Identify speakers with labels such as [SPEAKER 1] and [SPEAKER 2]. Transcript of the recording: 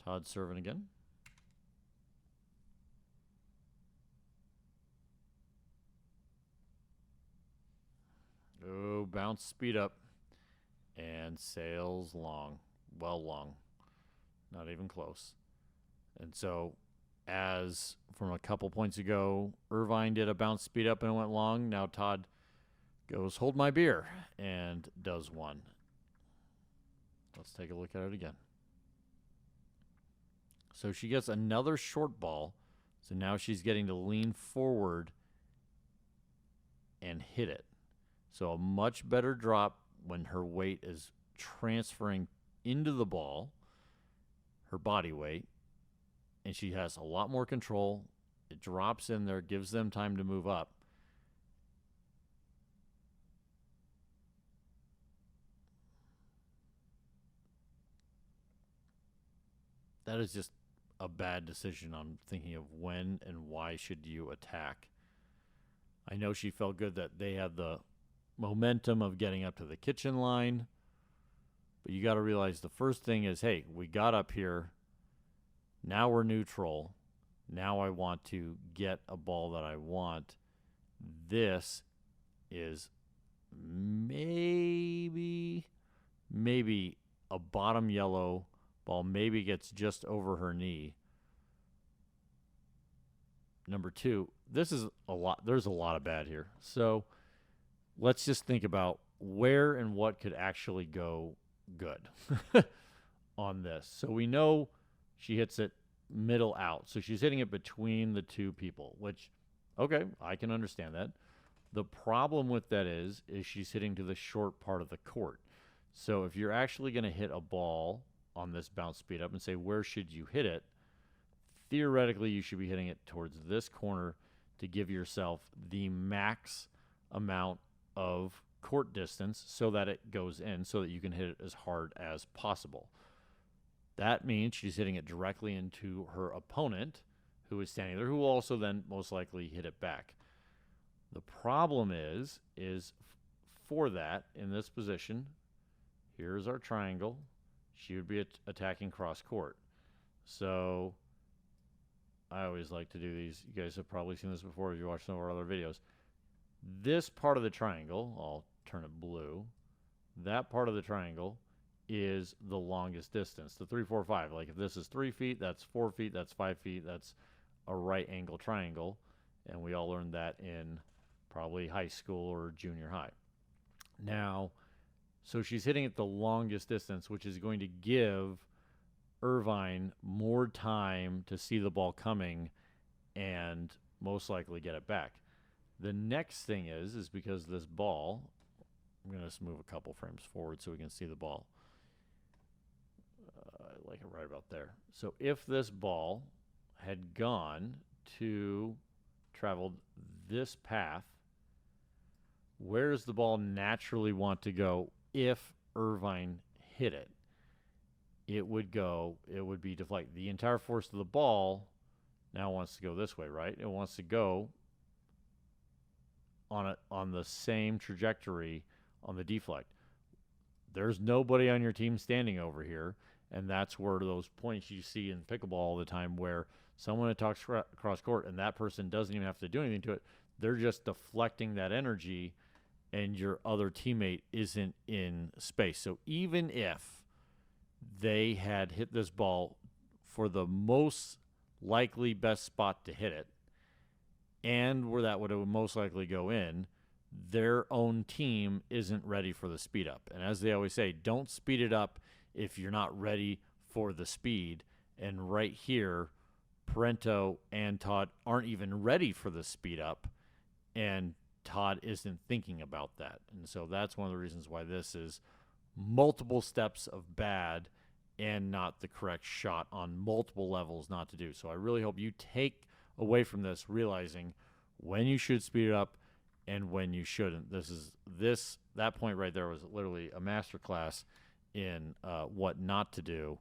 [SPEAKER 1] Todd serving again. Oh, bounce, speed up, and sails long. Well long. Not even close. And so, as from a couple points ago, Irvine did a bounce, speed up, and it went long. Now Todd goes, hold my beer, and does one. Let's take a look at it again. So she gets another short ball. So now she's getting to lean forward and hit it. So a much better drop when her weight is transferring into the ball, her body weight, and she has a lot more control. It drops in there, gives them time to move up. That is just a bad decision on thinking of when and why should you attack. I know she felt good that they had the momentum of getting up to the kitchen line, but you got to realize the first thing is, hey, we got up here. Now we're neutral. Now I want to get a ball that I want. This is maybe a bottom yellow ball, maybe gets just over her knee. Number two, this is a lot. There's a lot of bad here. So let's just think about where and what could actually go good on this. So we know she hits it middle out. So she's hitting it between the two people, which, okay, I can understand that. The problem with that is she's hitting to the short part of the court. So if you're actually going to hit a ball on this bounce speed up and say, where should you hit it? Theoretically, you should be hitting it towards this corner to give yourself the max amount of court distance so that it goes in, so that you can hit it as hard as possible. That means she's hitting it directly into her opponent, who is standing there, who will also then most likely hit it back. The problem is for that, in this position, here's our triangle. She would be attacking cross court. So I always like to do these. You guys have probably seen this before if you watch some of our other videos. This part of the triangle, I'll turn it blue. That part of the triangle is the longest distance, the 3, 4, 5. Like if this is 3 feet, that's 4 feet, that's 5 feet, that's a right angle triangle. And we all learned that in probably high school or junior high. Now, so she's hitting it the longest distance, which is going to give Irvine more time to see the ball coming and most likely get it back. The next thing is because this ball, I'm going to just move a couple frames forward so we can see the ball. I like it right about there. So if this ball had traveled this path, where does the ball naturally want to go if Irvine hit it? It would be deflect. The entire force of the ball now wants to go this way, right? It wants to go on the same trajectory on the deflect. There's nobody on your team standing over here, and that's where those points you see in pickleball all the time where someone attacks cross court and that person doesn't even have to do anything to it. They're just deflecting that energy, and your other teammate isn't in space. So even if they had hit this ball for the most likely best spot to hit it, and where that would most likely go in, their own team isn't ready for the speed up. And as they always say, don't speed it up if you're not ready for the speed. And right here, Parenteau and Todd aren't even ready for the speed up, and Todd isn't thinking about that. And so that's one of the reasons why this is multiple steps of bad and not the correct shot on multiple levels not to do. So I really hope you take away from this realizing when you should speed it up and when you shouldn't. That point right there was literally a masterclass in what not to do